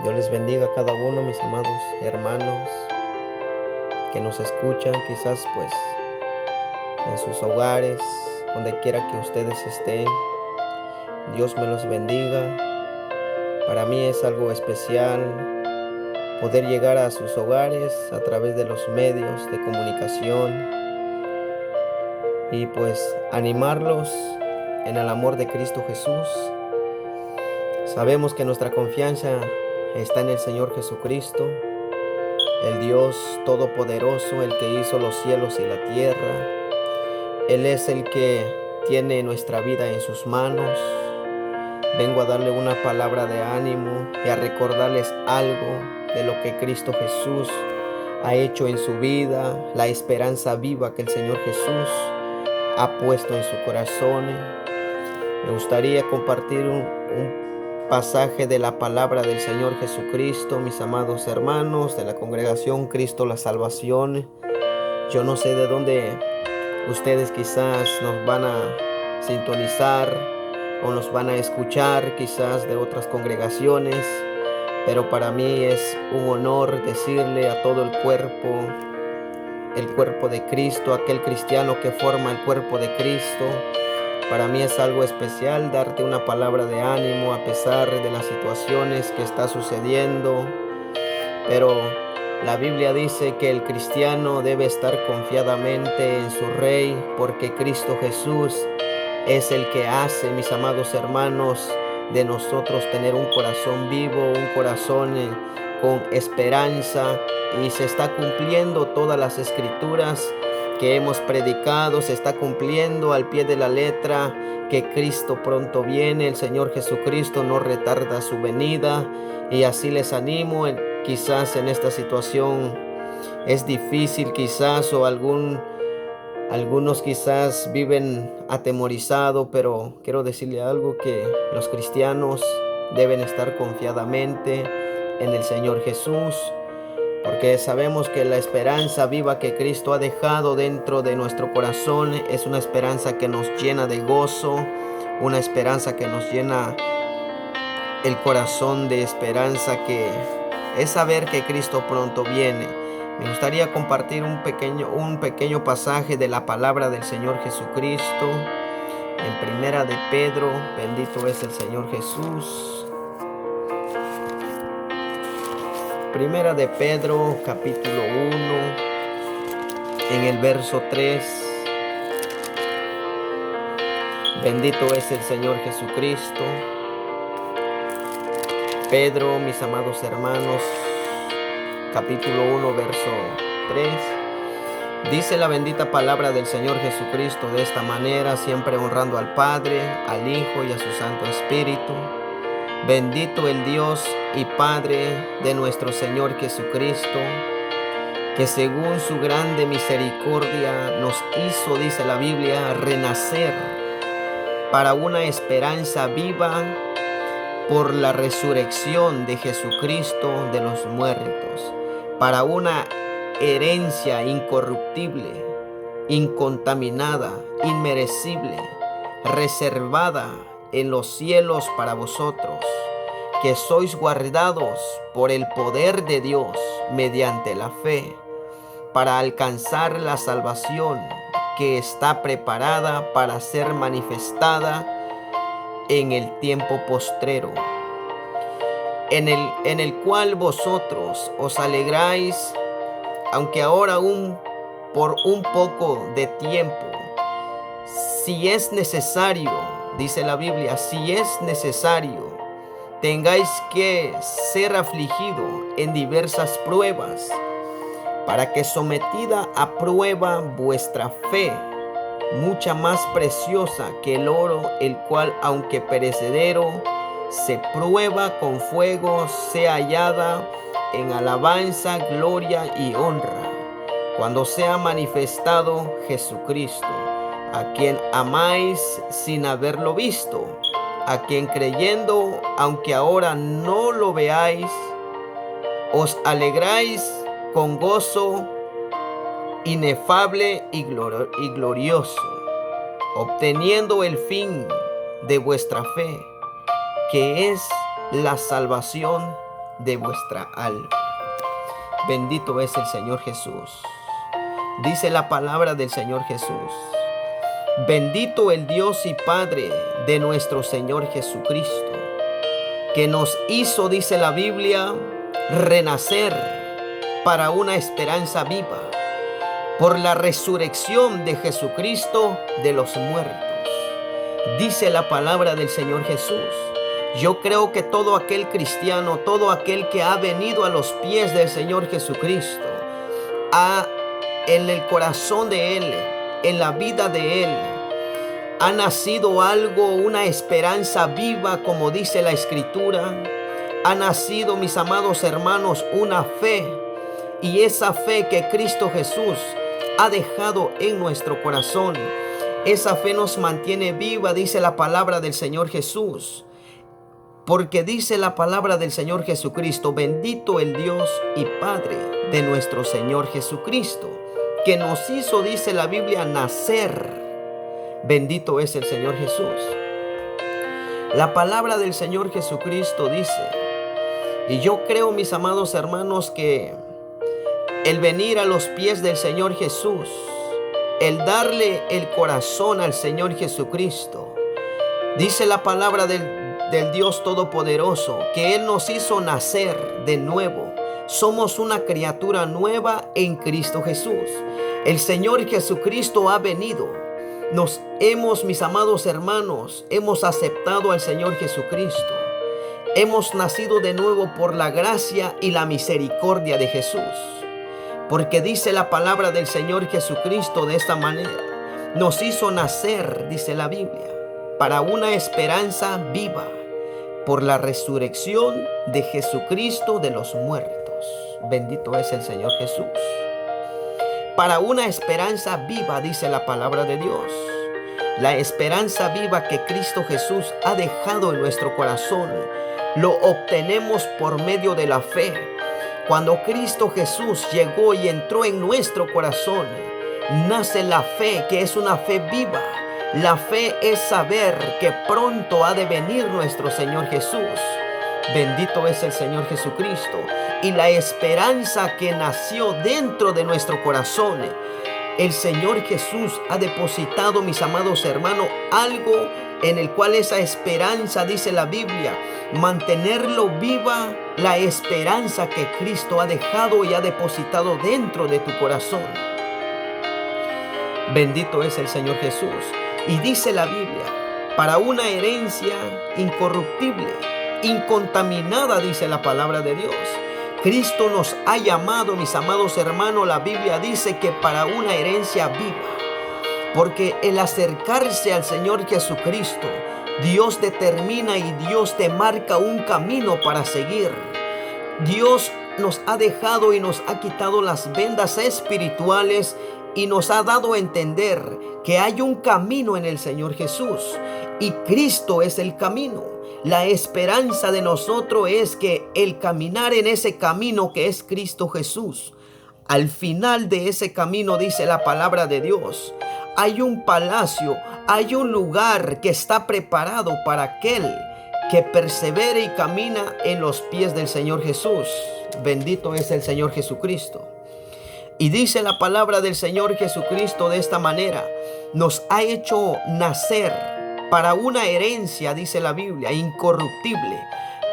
Dios les bendiga a cada uno, mis amados hermanos que nos escuchan, quizás pues en sus hogares, donde quiera que ustedes estén. Dios me los bendiga. Para mí es algo especial poder llegar a sus hogares a través de los medios de comunicación y pues animarlos en el amor de Cristo Jesús. Sabemos que nuestra confianza está en el Señor Jesucristo, el Dios Todopoderoso, el que hizo los cielos y la tierra. Él es el que tiene nuestra vida en sus manos. Vengo a darle una palabra de ánimo y a recordarles algo de lo que Cristo Jesús ha hecho en su vida, la esperanza viva que el Señor Jesús ha puesto en su corazón. Me gustaría compartir un pasaje de la palabra del Señor Jesucristo, mis amados hermanos de la congregación Cristo la Salvación. Yo no sé de dónde ustedes quizás nos van a sintonizar o nos van a escuchar, quizás de otras congregaciones, pero para mí es un honor decirle a todo el cuerpo de Cristo, aquel cristiano que forma el cuerpo de Cristo. Para mí es algo especial darte una palabra de ánimo a pesar de las situaciones que está sucediendo. Pero la Biblia dice que el cristiano debe estar confiadamente en su Rey, porque Cristo Jesús es el que hace, mis amados hermanos, de nosotros tener un corazón vivo, un corazón con esperanza, y se está cumpliendo todas las escrituras que hemos predicado, se está cumpliendo al pie de la letra que Cristo pronto viene, el Señor Jesucristo no retarda su venida, y así les animo. Quizás en esta situación es difícil, quizás, o algunos quizás viven atemorizados, pero quiero decirle algo, que los cristianos deben estar confiadamente en el Señor Jesús, porque sabemos que la esperanza viva que Cristo ha dejado dentro de nuestro corazón es una esperanza que nos llena de gozo, una esperanza que nos llena el corazón de esperanza, que es saber que Cristo pronto viene. Me gustaría compartir un pequeño pasaje de la palabra del Señor Jesucristo en Primera de Pedro. Bendito es el Señor Jesús. Primera de Pedro, capítulo 1, en el verso 3. Bendito es el Señor Jesucristo. Pedro, mis amados hermanos, capítulo 1, verso 3. Dice la bendita palabra del Señor Jesucristo de esta manera, siempre honrando al Padre, al Hijo y a su Santo Espíritu. Bendito el Dios y Padre de nuestro Señor Jesucristo, que según su grande misericordia nos hizo, dice la Biblia, renacer para una esperanza viva por la resurrección de Jesucristo de los muertos, para una herencia incorruptible, incontaminada, inmerecible, reservada en los cielos para vosotros, que sois guardados por el poder de Dios mediante la fe, para alcanzar la salvación que está preparada para ser manifestada en el tiempo postrero, en el cual vosotros os alegráis, aunque ahora por un poco de tiempo, si es necesario, dice la Biblia, si es necesario, tengáis que ser afligido en diversas pruebas, para que sometida a prueba vuestra fe, mucha más preciosa que el oro, el cual, aunque perecedero, se prueba con fuego, sea hallada en alabanza, gloria y honra, cuando sea manifestado Jesucristo, a quien amáis sin haberlo visto, a quien creyendo, aunque ahora no lo veáis, os alegráis con gozo inefable y glorioso, obteniendo el fin de vuestra fe, que es la salvación de vuestra alma. Bendito es el Señor Jesús. Dice la palabra del Señor Jesús: bendito el Dios y Padre de nuestro Señor Jesucristo, que nos hizo, dice la Biblia, renacer para una esperanza viva, por la resurrección de Jesucristo de los muertos. Dice la palabra del Señor Jesús. Yo creo que todo aquel cristiano, todo aquel que ha venido a los pies del Señor Jesucristo, en el corazón de Él, en la vida de Él, ha nacido algo, una esperanza viva, como dice la Escritura. Ha nacido, mis amados hermanos, una fe. Y esa fe que Cristo Jesús ha dejado en nuestro corazón, esa fe nos mantiene viva, dice la palabra del Señor Jesús. Porque dice la palabra del Señor Jesucristo: bendito el Dios y Padre de nuestro Señor Jesucristo, que nos hizo, dice la Biblia, nacer. Bendito es el Señor Jesús. La palabra del Señor Jesucristo dice, y yo creo, mis amados hermanos, que el venir a los pies del Señor Jesús, el darle el corazón al Señor Jesucristo, dice la palabra del Dios Todopoderoso, que Él nos hizo nacer de nuevo. Somos una criatura nueva en Cristo Jesús. El Señor Jesucristo ha venido. Mis amados hermanos, hemos aceptado al Señor Jesucristo. Hemos nacido de nuevo por la gracia y la misericordia de Jesús. Porque dice la palabra del Señor Jesucristo de esta manera: nos hizo nacer, dice la Biblia, para una esperanza viva, por la resurrección de Jesucristo de los muertos. Bendito es el Señor Jesús. Para una esperanza viva, dice la palabra de Dios. La esperanza viva que Cristo Jesús ha dejado en nuestro corazón, lo obtenemos por medio de la fe. Cuando Cristo Jesús llegó y entró en nuestro corazón, nace la fe, que es una fe viva. La fe es saber que pronto ha de venir nuestro Señor Jesús. Bendito es el Señor Jesucristo. Y la esperanza que nació dentro de nuestro corazón, el Señor Jesús ha depositado, mis amados hermanos, algo en el cual esa esperanza, dice la Biblia, mantenerlo viva, la esperanza que Cristo ha dejado y ha depositado dentro de tu corazón. Bendito es el Señor Jesús. Y dice la Biblia, para una herencia incorruptible, incontaminada, dice la palabra de Dios. Cristo nos ha llamado, mis amados hermanos, la Biblia dice que para una herencia viva. Porque el acercarse al Señor Jesucristo, Dios determina y Dios te marca un camino para seguir. Dios nos ha dejado y nos ha quitado las vendas espirituales y nos ha dado a entender que hay un camino en el Señor Jesús y Cristo es el camino. La esperanza de nosotros es que el caminar en ese camino que es Cristo Jesús, al final de ese camino, dice la palabra de Dios, hay un palacio, hay un lugar que está preparado para aquel que persevere y camina en los pies del Señor Jesús. Bendito es el Señor Jesucristo. Y dice la palabra del Señor Jesucristo de esta manera: nos ha hecho nacer para una herencia, dice la Biblia, incorruptible.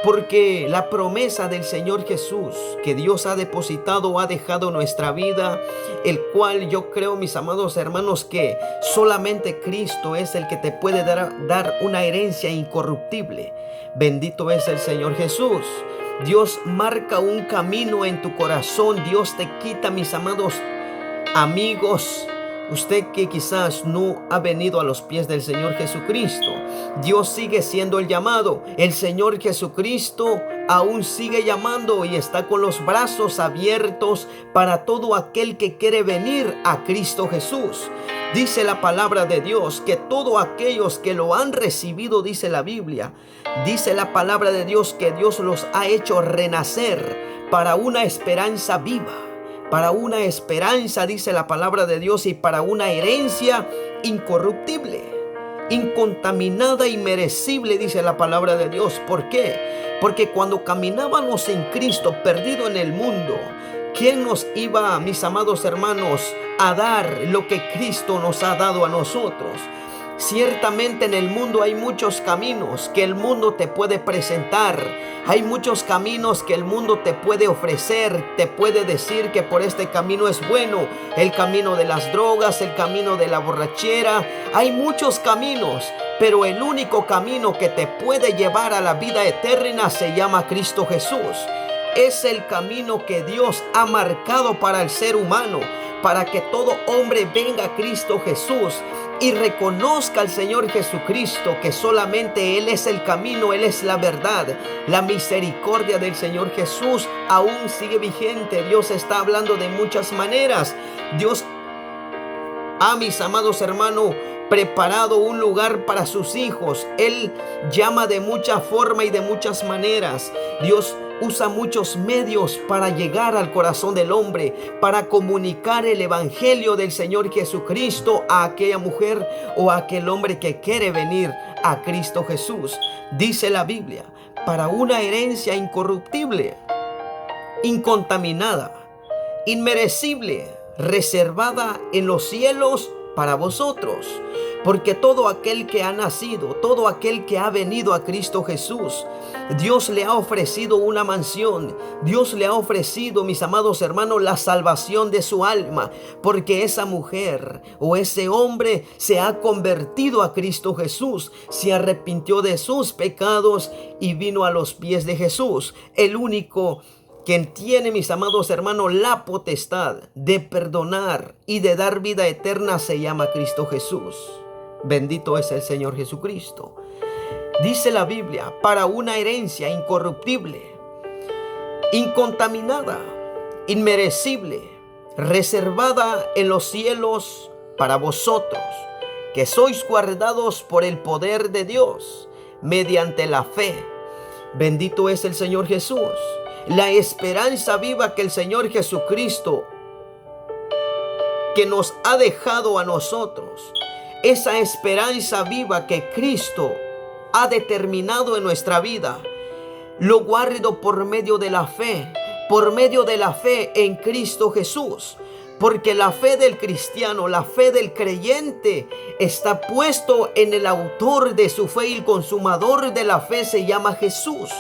Porque la promesa del Señor Jesús que Dios ha depositado o ha dejado en nuestra vida, el cual yo creo, mis amados hermanos, que solamente Cristo es el que te puede dar una herencia incorruptible. Bendito es el Señor Jesús. Dios marca un camino en tu corazón. Dios te quita, mis amados amigos, usted que quizás no ha venido a los pies del Señor Jesucristo, Dios sigue siendo el llamado. El Señor Jesucristo aún sigue llamando y está con los brazos abiertos para todo aquel que quiere venir a Cristo Jesús. Dice la palabra de Dios que todos aquellos que lo han recibido, dice la Biblia, dice la palabra de Dios que Dios los ha hecho renacer para una esperanza viva. Para una esperanza, dice la palabra de Dios, y para una herencia incorruptible. incontaminada y merecible, dice la palabra de Dios. ¿Por qué? Porque cuando caminábamos en Cristo, perdido en el mundo, ¿quién nos iba, mis amados hermanos, a dar lo que Cristo nos ha dado a nosotros? Ciertamente en el mundo hay muchos caminos que el mundo te puede presentar. Hay muchos caminos que el mundo te puede ofrecer. Te puede decir que por este camino es bueno. El camino de las drogas, el camino de la borrachera. Hay muchos caminos, pero el único camino que te puede llevar a la vida eterna se llama Cristo Jesús. Es el camino que Dios ha marcado para el ser humano, para que todo hombre venga a Cristo Jesús y reconozca al Señor Jesucristo, que solamente Él es el camino, Él es la verdad. La misericordia del Señor Jesús aún sigue vigente. Dios está hablando de muchas maneras. Dios mis amados hermanos, preparado un lugar para sus hijos. Él llama de mucha forma y de muchas maneras. Dios usa muchos medios para llegar al corazón del hombre, para comunicar el evangelio del Señor Jesucristo a aquella mujer o a aquel hombre que quiere venir a Cristo Jesús. Dice la Biblia, para una herencia incorruptible, incontaminada, inmerecible, reservada en los cielos para vosotros. Porque todo aquel que ha nacido, todo aquel que ha venido a Cristo Jesús, Dios le ha ofrecido una mansión. Dios le ha ofrecido, mis amados hermanos, la salvación de su alma. Porque esa mujer o ese hombre se ha convertido a Cristo Jesús, se arrepintió de sus pecados y vino a los pies de Jesús. El único quien tiene, mis amados hermanos, la potestad de perdonar y de dar vida eterna se llama Cristo Jesús. Bendito es el Señor Jesucristo. Dice la Biblia, para una herencia incorruptible, incontaminada, inmerecible, reservada en los cielos para vosotros, que sois guardados por el poder de Dios, mediante la fe. Bendito es el Señor Jesús. La esperanza viva que el Señor Jesucristo que nos ha dejado a nosotros, esa esperanza viva que Cristo ha determinado en nuestra vida, lo guardo por medio de la fe en Cristo Jesús. Porque la fe del cristiano, la fe del creyente está puesto en el autor de su fe y el consumador de la fe se llama Jesús.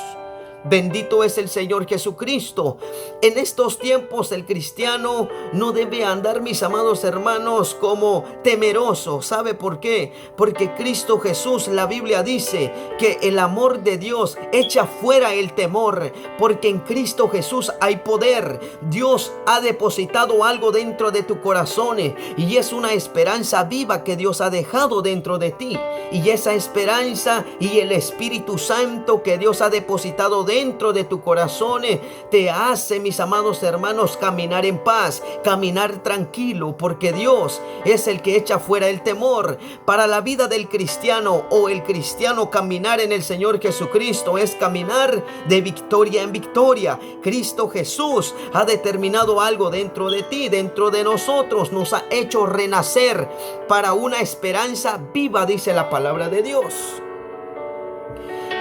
Bendito es el Señor Jesucristo. En estos tiempos el cristiano no debe andar, mis amados hermanos, como temeroso. ¿Sabe por qué? Porque Cristo Jesús, la Biblia dice que el amor de Dios echa fuera el temor. Porque en Cristo Jesús hay poder. Dios ha depositado algo dentro de tu corazón y es una esperanza viva que Dios ha dejado dentro de ti. Y esa esperanza y el Espíritu Santo que Dios ha depositado dentro de tu corazón te hace, mis amados hermanos, caminar en paz, caminar tranquilo, porque Dios es el que echa fuera el temor. Para la vida del cristiano o el cristiano, caminar en el Señor Jesucristo es caminar de victoria en victoria. Cristo Jesús ha determinado algo dentro de ti, dentro de nosotros, nos ha hecho renacer para una esperanza viva, dice la palabra de Dios.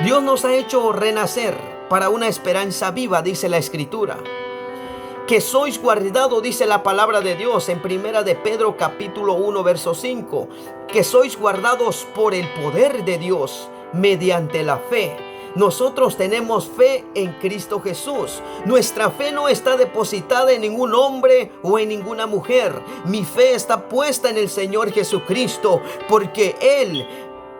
Dios nos ha hecho renacer para una esperanza viva, dice la Escritura. Que sois guardados, dice la palabra de Dios en primera de Pedro capítulo 1 verso 5. Que sois guardados por el poder de Dios mediante la fe. Nosotros tenemos fe en Cristo Jesús. Nuestra fe no está depositada en ningún hombre o en ninguna mujer. Mi fe está puesta en el Señor Jesucristo, porque Él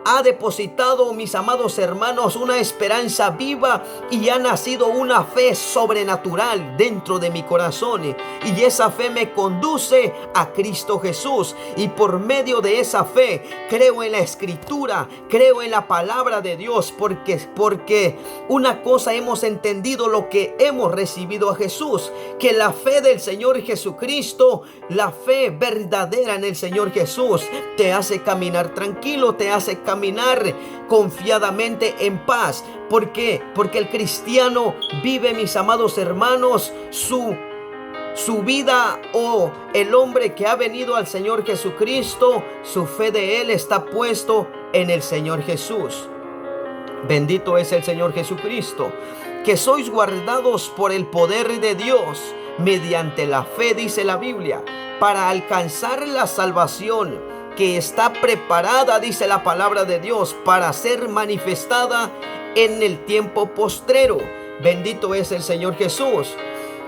ha depositado, mis amados hermanos, una esperanza viva y ha nacido una fe sobrenatural dentro de mi corazón. Y esa fe me conduce a Cristo Jesús. Y por medio de esa fe creo en la Escritura, creo en la palabra de Dios, porque una cosa hemos entendido, lo que hemos recibido a Jesús, que la fe del Señor Jesucristo, la fe verdadera en el Señor Jesús, te hace caminar tranquilo, te hace caminar confiadamente en paz. ¿Por qué? Porque el cristiano vive, mis amados hermanos, su su vida o el hombre que ha venido al Señor Jesucristo, su fe de él está puesto en el Señor Jesús. Bendito es el Señor Jesucristo. Que sois guardados por el poder de Dios mediante la fe, dice la Biblia, para alcanzar la salvación que está preparada, dice la palabra de Dios, para ser manifestada en el tiempo postrero. Bendito es el Señor Jesús.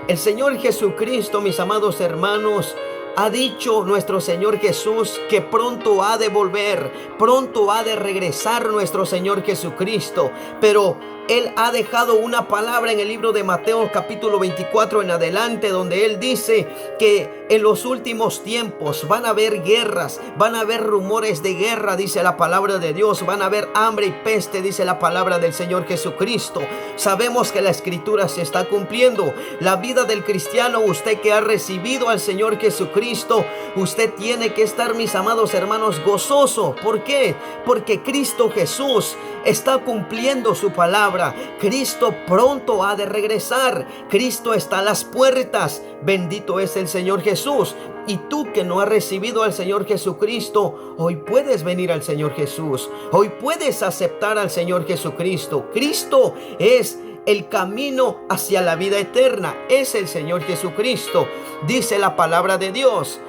El Señor Jesucristo, mis amados hermanos, ha dicho nuestro Señor Jesús que pronto ha de volver, pronto ha de regresar nuestro Señor Jesucristo. Pero Él ha dejado una palabra en el libro de Mateo capítulo 24 en adelante, donde Él dice que en los últimos tiempos van a haber guerras, van a haber rumores de guerra, dice la palabra de Dios, van a haber hambre y peste, dice la palabra del Señor Jesucristo. Sabemos que la Escritura se está cumpliendo. La vida del cristiano, usted que ha recibido al Señor Jesucristo, usted tiene que estar, mis amados hermanos, gozoso. ¿Por qué? Porque Cristo Jesús está cumpliendo su palabra. Cristo pronto ha de regresar. Cristo está a las puertas. Bendito es el Señor Jesús. Y tú que no has recibido al Señor Jesucristo, hoy puedes venir al Señor Jesús. Hoy puedes aceptar al Señor Jesucristo. Cristo es el camino hacia la vida eterna. Es el Señor Jesucristo. Dice la palabra de Dios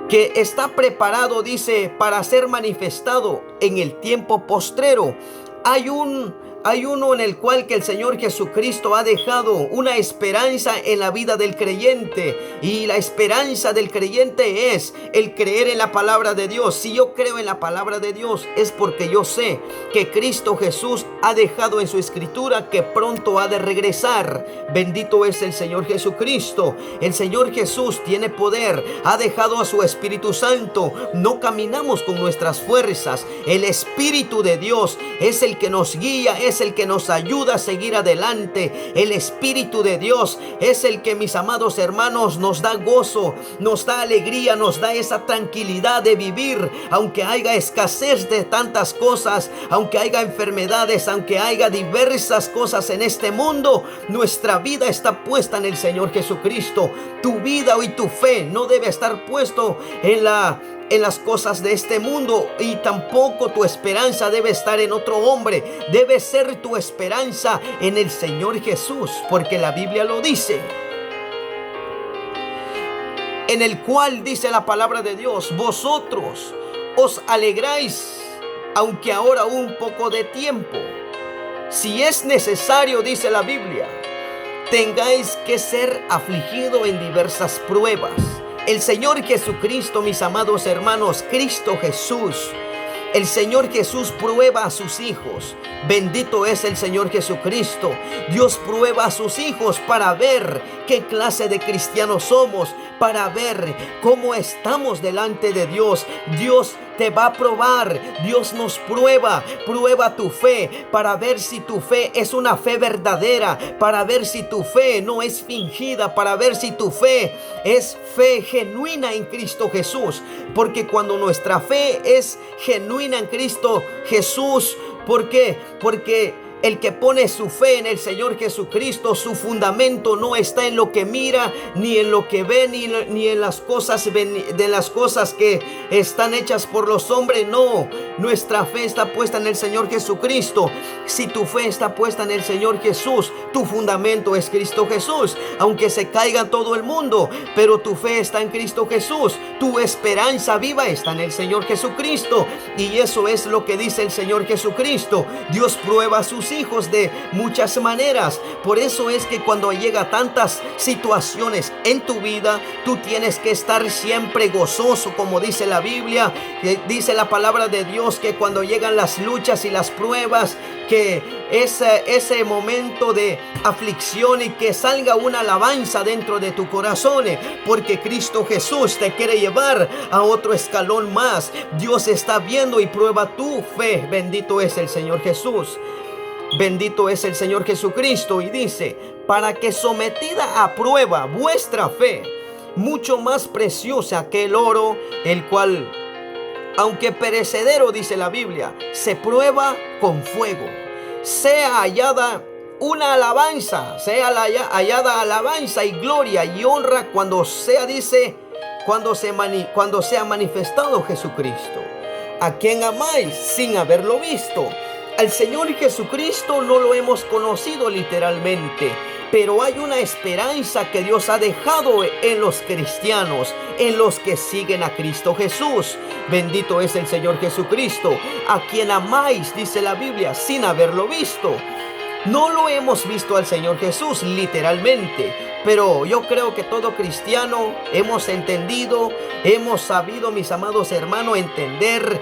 que está preparado, dice, para ser manifestado en el tiempo postrero. Hay uno en el cual que el Señor Jesucristo ha dejado una esperanza en la vida del creyente, y la esperanza del creyente es el creer en la palabra de Dios. Si yo creo en la palabra de Dios, es porque yo sé que Cristo Jesús ha dejado en su Escritura que pronto ha de regresar. Bendito es el Señor Jesucristo. El Señor Jesús tiene poder, ha dejado a su Espíritu Santo. No caminamos con nuestras fuerzas. El Espíritu de Dios es el que nos guía, es el que nos ayuda a seguir adelante. El Espíritu de Dios es el que, mis amados hermanos, nos da gozo, nos da alegría, nos da esa tranquilidad de vivir, aunque haya escasez de tantas cosas, aunque haya enfermedades, aunque haya diversas cosas en este mundo. Nuestra vida está puesta en el Señor Jesucristo. Tu vida y tu fe no debe estar puesto en las cosas de este mundo, y tampoco tu esperanza debe estar en otro hombre. Debe ser tu esperanza en el Señor Jesús, porque la Biblia lo dice, en el cual dice la palabra de Dios: vosotros os alegráis, aunque ahora un poco de tiempo, si es necesario, dice la Biblia, tengáis que ser afligido en diversas pruebas. El Señor Jesucristo, mis amados hermanos, Cristo Jesús, el Señor Jesús prueba a sus hijos. Bendito es el Señor Jesucristo. Dios prueba a sus hijos para ver qué clase de cristianos somos, para ver cómo estamos delante de Dios. Dios te va a probar. Dios nos prueba tu fe, para ver si tu fe es una fe verdadera, para ver si tu fe no es fingida, para ver si tu fe es fe genuina en Cristo Jesús. Porque cuando nuestra fe es genuina en Cristo Jesús, ¿por qué? Porque el que pone su fe en el Señor Jesucristo, su fundamento no está en lo que mira, ni en lo que ve, ni en las cosas de las cosas que están hechas por los hombres. No, nuestra fe está puesta en el Señor Jesucristo. Si tu fe está puesta en el Señor Jesús, tu fundamento es Cristo Jesús. Aunque se caiga todo el mundo, pero tu fe está en Cristo Jesús. Tu esperanza viva está en el Señor Jesucristo. Y eso es lo que dice el Señor Jesucristo. Dios prueba a sus hijos de muchas maneras. Por eso es que cuando llega tantas situaciones en tu vida, tú tienes que estar siempre gozoso, como dice la Biblia. Dice la palabra de Dios que cuando llegan las luchas y las pruebas, que ese momento de aflicción, y que salga una alabanza dentro de tu corazón, porque Cristo Jesús te quiere llevar a otro escalón más. Dios está viendo y prueba tu fe. Bendito es el Señor Jesús. Bendito es el Señor Jesucristo. Y dice: para que sometida a prueba vuestra fe, mucho más preciosa que el oro, el cual, aunque perecedero, dice la Biblia, se prueba con fuego, sea hallada una alabanza, sea hallada alabanza y gloria y honra cuando sea, dice, cuando sea manifestado Jesucristo, a quien amáis sin haberlo visto. Al Señor Jesucristo no lo hemos conocido literalmente, pero hay una esperanza que Dios ha dejado en los cristianos, en los que siguen a Cristo Jesús. Bendito es el Señor Jesucristo, a quien amáis, dice la Biblia, sin haberlo visto. No lo hemos visto al Señor Jesús literalmente, pero yo creo que todo cristiano hemos entendido, hemos sabido, mis amados hermanos, entender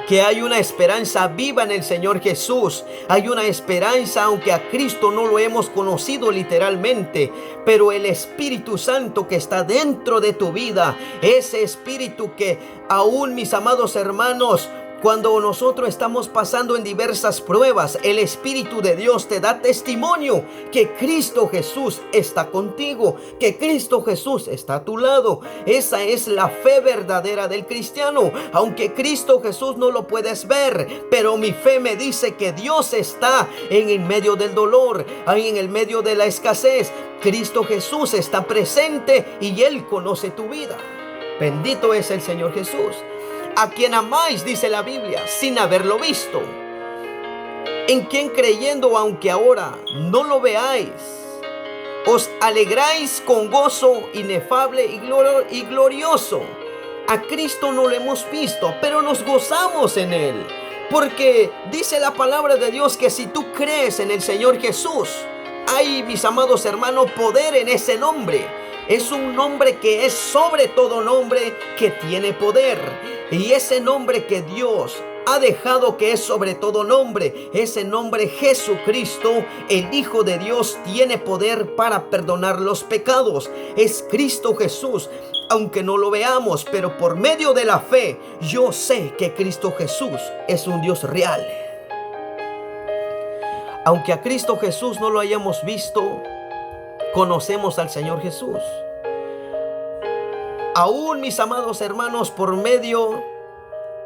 que hay una esperanza viva en el Señor Jesús. Hay una esperanza, aunque a Cristo no lo hemos conocido literalmente, pero el Espíritu Santo que está dentro de tu vida, ese Espíritu que aún, mis amados hermanos, cuando nosotros estamos pasando en diversas pruebas, el Espíritu de Dios te da testimonio que Cristo Jesús está contigo, que Cristo Jesús está a tu lado. Esa es la fe verdadera del cristiano. Aunque Cristo Jesús no lo puedes ver, pero mi fe me dice que Dios está en el medio del dolor, ahí en el medio de la escasez. Cristo Jesús está presente y Él conoce tu vida. Bendito es el Señor Jesús, a quien amáis, dice la Biblia, sin haberlo visto, en quien creyendo, aunque ahora no lo veáis, os alegráis con gozo inefable y glorioso. A Cristo no lo hemos visto, pero nos gozamos en Él, porque dice la palabra de Dios que si tú crees en el Señor Jesús, hay, mis amados hermanos, poder en ese nombre. Es un nombre que es sobre todo nombre, que tiene poder. Y ese nombre que Dios ha dejado que es sobre todo nombre, ese nombre Jesucristo, el Hijo de Dios, tiene poder para perdonar los pecados. Es Cristo Jesús. Aunque no lo veamos, pero por medio de la fe, yo sé que Cristo Jesús es un Dios real. Aunque a Cristo Jesús no lo hayamos visto, conocemos al Señor Jesús. Aún, mis amados hermanos, por medio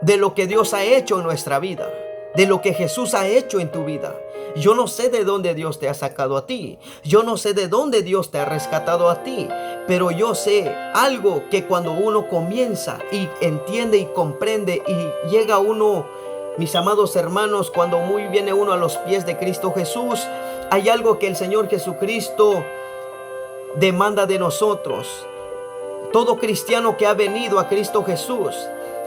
de lo que Dios ha hecho en nuestra vida, de lo que Jesús ha hecho en tu vida. Yo no sé de dónde Dios te ha sacado a ti. Yo no sé de dónde Dios te ha rescatado a ti. Pero yo sé algo, que cuando uno comienza y entiende y comprende y llega uno, mis amados hermanos, cuando muy viene uno a los pies de Cristo Jesús, hay algo que el Señor Jesucristo demanda de nosotros. Todo cristiano que ha venido a Cristo Jesús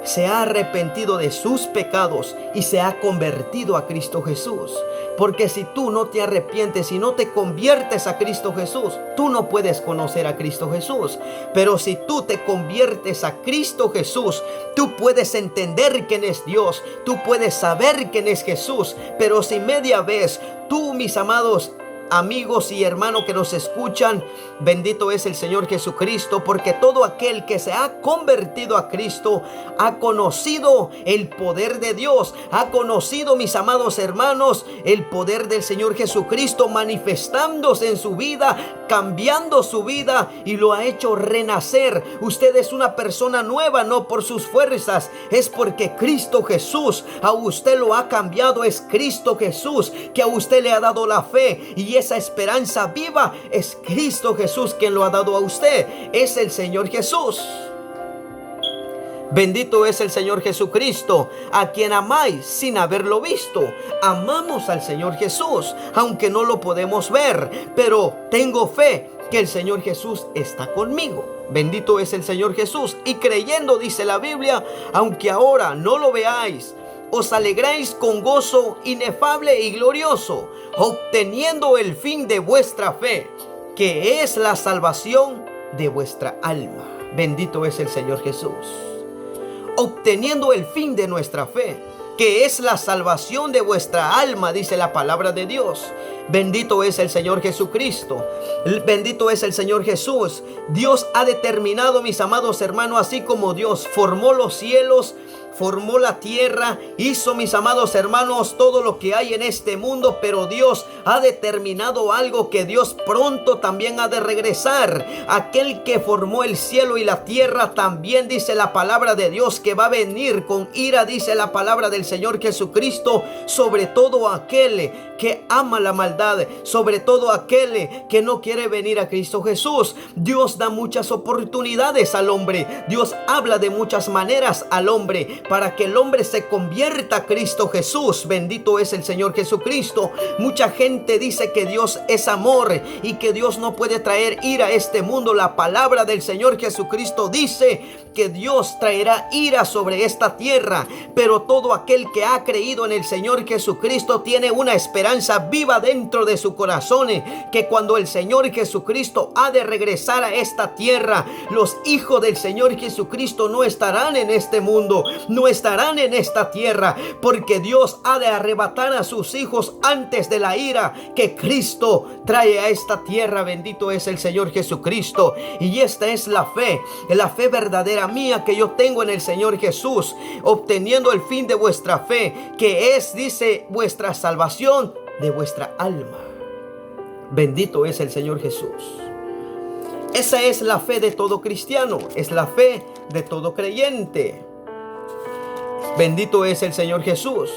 se ha arrepentido de sus pecados y se ha convertido a Cristo Jesús. Porque si tú no te arrepientes y no te conviertes a Cristo Jesús, tú no puedes conocer a Cristo Jesús. Pero si tú te conviertes a Cristo Jesús, tú puedes entender quién es Dios, tú puedes saber quién es Jesús. Pero si media vez tú, mis amados amigos y hermanos que nos escuchan, bendito es el Señor Jesucristo, porque todo aquel que se ha convertido a Cristo ha conocido el poder de Dios, ha conocido, mis amados hermanos, el poder del Señor Jesucristo manifestándose en su vida, cambiando su vida, y lo ha hecho renacer. Usted es una persona nueva, no por sus fuerzas, es porque Cristo Jesús a usted lo ha cambiado. Es Cristo Jesús que a usted le ha dado la fe, y esa esperanza viva es Cristo Jesús quien lo ha dado a usted. Es el Señor Jesús. Bendito es el Señor Jesucristo, a quien amáis sin haberlo visto. Amamos al Señor Jesús, aunque no lo podemos ver, pero tengo fe que el Señor Jesús está conmigo. Bendito es el Señor Jesús. Y creyendo, dice la Biblia, aunque ahora no lo veáis, os alegráis con gozo inefable y glorioso, obteniendo el fin de vuestra fe, que es la salvación de vuestra alma. Bendito es el Señor Jesús. Obteniendo el fin de nuestra fe, que es la salvación de vuestra alma, dice la palabra de Dios. Bendito es el Señor Jesucristo. Bendito es el Señor Jesús. Dios ha determinado, mis amados hermanos, así como Dios formó los cielos, formó la tierra, hizo, mis amados hermanos, todo lo que hay en este mundo, pero Dios ha determinado algo, que Dios pronto también ha de regresar. Aquel que formó el cielo y la tierra también dice la palabra de Dios que va a venir con ira, dice la palabra del Señor Jesucristo, sobre todo aquel que ama la maldad, sobre todo aquel que no quiere venir a Cristo Jesús. Dios da muchas oportunidades al hombre. Dios habla de muchas maneras al hombre para que el hombre se convierta a Cristo Jesús. Bendito es el Señor Jesucristo. Mucha gente dice que Dios es amor y que Dios no puede traer ira a este mundo. La palabra del Señor Jesucristo dice que Dios traerá ira sobre esta tierra, pero todo aquel que ha creído en el Señor Jesucristo tiene una esperanza viva dentro de su corazón, que cuando el Señor Jesucristo ha de regresar a esta tierra, los hijos del Señor Jesucristo no estarán en este mundo, no estarán en esta tierra, porque Dios ha de arrebatar a sus hijos antes de la ira que Cristo trae a esta tierra. Bendito es el Señor Jesucristo. Y esta es la fe verdadera mía que yo tengo en el Señor Jesús, obteniendo el fin de vuestra fe, que es, dice, vuestra salvación de vuestra alma. Bendito es el Señor Jesús. Esa es la fe de todo cristiano, es la fe de todo creyente. Bendito es el Señor Jesús.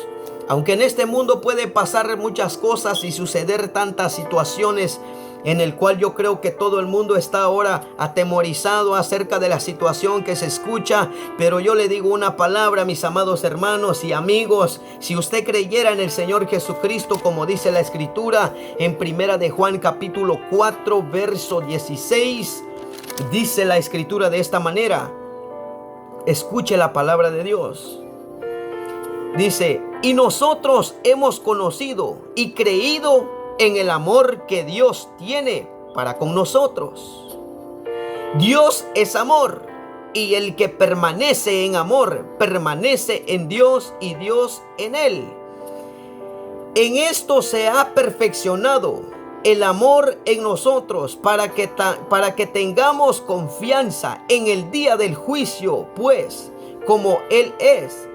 Aunque en este mundo puede pasar muchas cosas y suceder tantas situaciones, en el cual yo creo que todo el mundo está ahora atemorizado acerca de la situación que se escucha, pero yo le digo una palabra, mis amados hermanos y amigos: si usted creyera en el Señor Jesucristo, como dice la Escritura en Primera de Juan capítulo 4 verso 16, dice la Escritura de esta manera. Escuche la palabra de Dios. Dice: y nosotros hemos conocido y creído en el amor que Dios tiene para con nosotros. Dios es amor, y el que permanece en amor permanece en Dios y Dios en él. En esto se ha perfeccionado el amor en nosotros, para que tengamos confianza en el día del juicio, pues como Él es,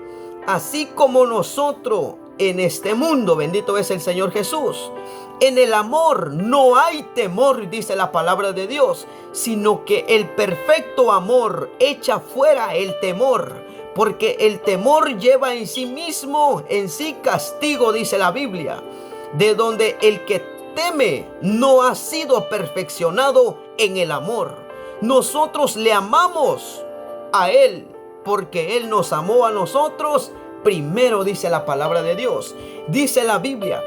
así como nosotros en este mundo. Bendito es el Señor Jesús. En el amor no hay temor, dice la palabra de Dios, sino que el perfecto amor echa fuera el temor, porque el temor lleva en sí mismo, en sí castigo, dice la Biblia, de donde el que teme no ha sido perfeccionado en el amor. Nosotros le amamos a Él porque Él nos amó a nosotros primero, dice la palabra de Dios. Dice la Biblia: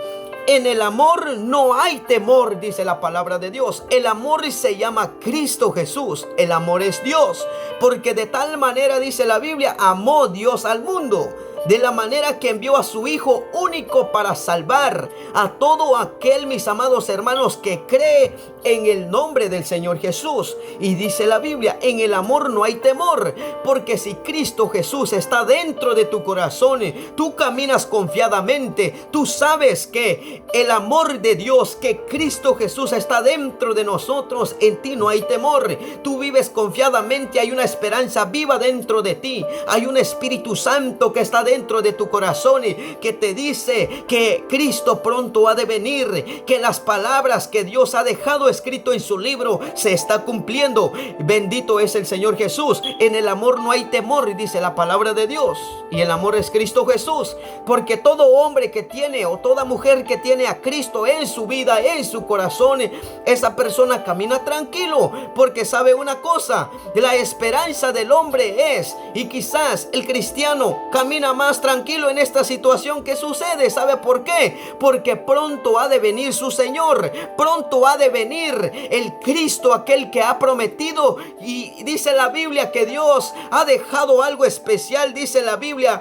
en el amor no hay temor, dice la palabra de Dios. El amor se llama Cristo Jesús. El amor es Dios, porque de tal manera, dice la Biblia, amó Dios al mundo, de la manera que envió a su Hijo único para salvar a todo aquel, mis amados hermanos, que cree en el nombre del Señor Jesús. Y dice la Biblia: en el amor no hay temor, porque si Cristo Jesús está dentro de tu corazón, tú caminas confiadamente. Tú sabes que el amor de Dios, que Cristo Jesús está dentro de nosotros, en ti no hay temor. Tú vives confiadamente, hay una esperanza viva dentro de ti, hay un Espíritu Santo que está dentro de tu corazón, que te dice que Cristo pronto ha de venir, que las palabras que Dios ha dejado escrito en su libro se está cumpliendo. Bendito es el Señor Jesús. En el amor no hay temor, dice la palabra de Dios, y el amor es Cristo Jesús, porque todo hombre que tiene, o toda mujer que tiene a Cristo en su vida, en su corazón, esa persona camina tranquilo, porque sabe una cosa: la esperanza del hombre es, y quizás el cristiano camina más tranquilo en esta situación que sucede. ¿Sabe por qué? Porque pronto ha de venir su Señor, pronto ha de venir el Cristo, aquel que ha prometido. Y dice la Biblia que Dios ha dejado algo especial. Dice la Biblia: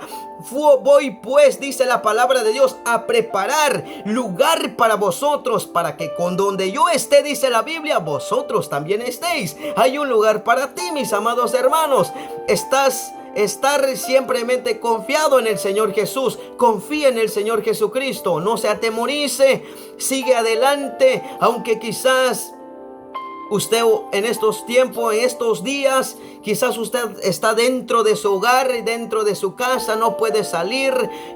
voy pues, dice la palabra de Dios, a preparar lugar para vosotros, para que con donde yo esté, dice la Biblia, vosotros también estéis. Hay un lugar para ti, mis amados hermanos. Estar siempre confiado en el Señor Jesús. Confía en el Señor Jesucristo. No se atemorice. Sigue adelante. Aunque quizás usted en estos tiempos, en estos días, Quizás usted está dentro de su hogar, dentro de su casa, no puede salir.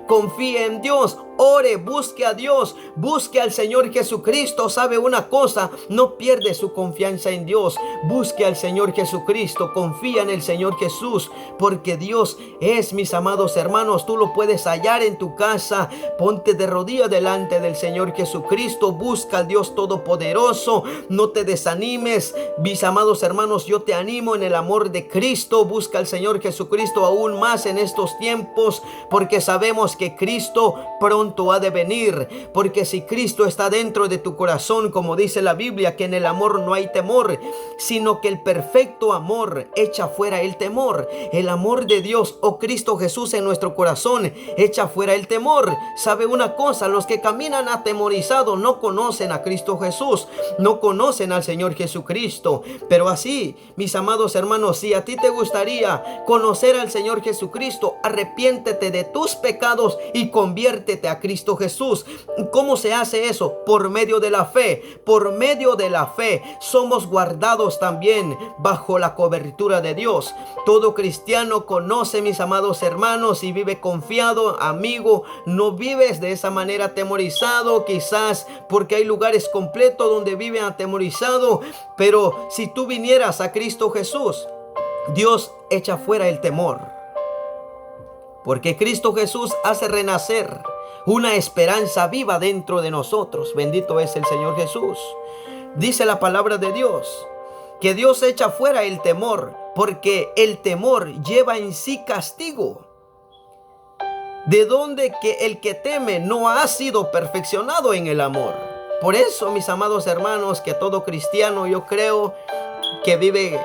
Confíe en Dios. Ore, busque a Dios, busque al Señor Jesucristo. ¿Sabe una cosa? No pierde su confianza en Dios. Busque al Señor Jesucristo, confía en el Señor Jesús, porque Dios es, mis amados hermanos, tú lo puedes hallar en tu casa. Ponte de rodillas delante del Señor Jesucristo, busca al Dios Todopoderoso. No te desanimes, mis amados hermanos, yo te animo en el amor de Cristo. Busca al Señor Jesucristo aún más en estos tiempos, porque sabemos que Cristo pronto ha de venir. Porque si Cristo está dentro de tu corazón, como dice la Biblia, que en el amor no hay temor, sino que el perfecto amor echa fuera el temor. El amor de Dios, oh Cristo Jesús, en nuestro corazón echa fuera el temor. ¿Sabe una cosa? Los que caminan atemorizados no conocen a Cristo Jesús, no conocen al Señor Jesucristo. Pero así, mis amados hermanos, si a ti te gustaría conocer al Señor Jesucristo, arrepiéntete de tus pecados y conviértete a Cristo Jesús. ¿Cómo se hace eso? Por medio de la fe. Por medio de la fe somos guardados también bajo la cobertura de Dios. Todo cristiano conoce, mis amados hermanos, y vive confiado. Amigo, no vives de esa manera atemorizado, quizás porque hay lugares completos donde viven atemorizado, pero si tú vinieras a Cristo Jesús, Dios echa fuera el temor, porque Cristo Jesús hace renacer una esperanza viva dentro de nosotros. Bendito es el Señor Jesús. Dice la palabra de Dios que Dios echa fuera el temor, porque el temor lleva en sí castigo. De donde que el que teme no ha sido perfeccionado en el amor. Por eso, mis amados hermanos, que todo cristiano, yo creo que vive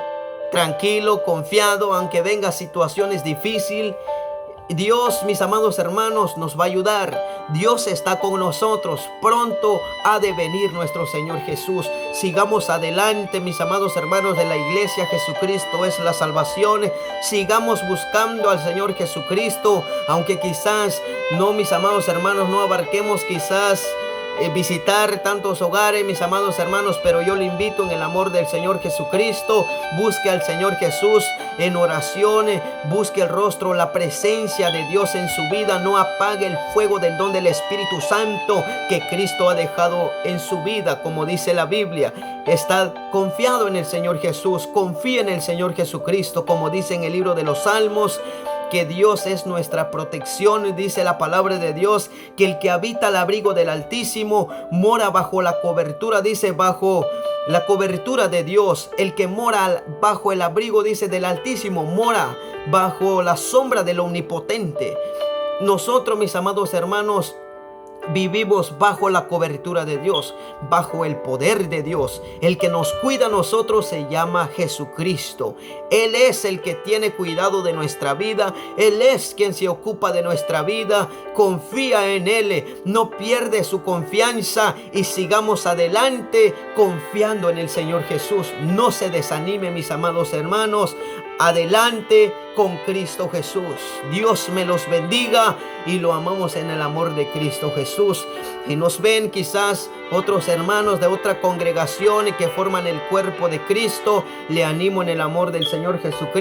tranquilo, confiado, aunque venga situaciones difíciles. Dios, mis amados hermanos, nos va a ayudar. Dios está con nosotros. Pronto ha de venir nuestro Señor Jesús. Sigamos adelante, mis amados hermanos de la iglesia. Jesucristo es la salvación. Sigamos buscando al Señor Jesucristo. Aunque quizás no, mis amados hermanos, no abarquemos quizás visitar tantos hogares, mis amados hermanos, pero yo le invito en el amor del Señor Jesucristo. Busque al Señor Jesús en oración, busque el rostro, la presencia de Dios en su vida. No apague el fuego del don del Espíritu Santo que Cristo ha dejado en su vida, como dice la Biblia. Está confiado en el Señor Jesús, confía en el Señor Jesucristo, como dice en el libro de los Salmos, que Dios es nuestra protección. Dice la palabra de Dios que el que habita al abrigo del Altísimo mora bajo la cobertura, dice, bajo la cobertura de Dios. El que mora bajo el abrigo, dice, del Altísimo, mora bajo la sombra del Omnipotente. Nosotros, mis amados hermanos, vivimos bajo la cobertura de Dios, bajo el poder de Dios. El que nos cuida a nosotros se llama Jesucristo. Él es el que tiene cuidado de nuestra vida. Él es quien se ocupa de nuestra vida. Confía en Él, no pierde su confianza, y sigamos adelante confiando en el Señor Jesús. No se desanime, mis amados hermanos. Adelante con Cristo Jesús. Dios me los bendiga y lo amamos en el amor de Cristo Jesús. Y nos ven quizás otros hermanos de otra congregación que forman el cuerpo de Cristo. Le animo en el amor del Señor Jesucristo.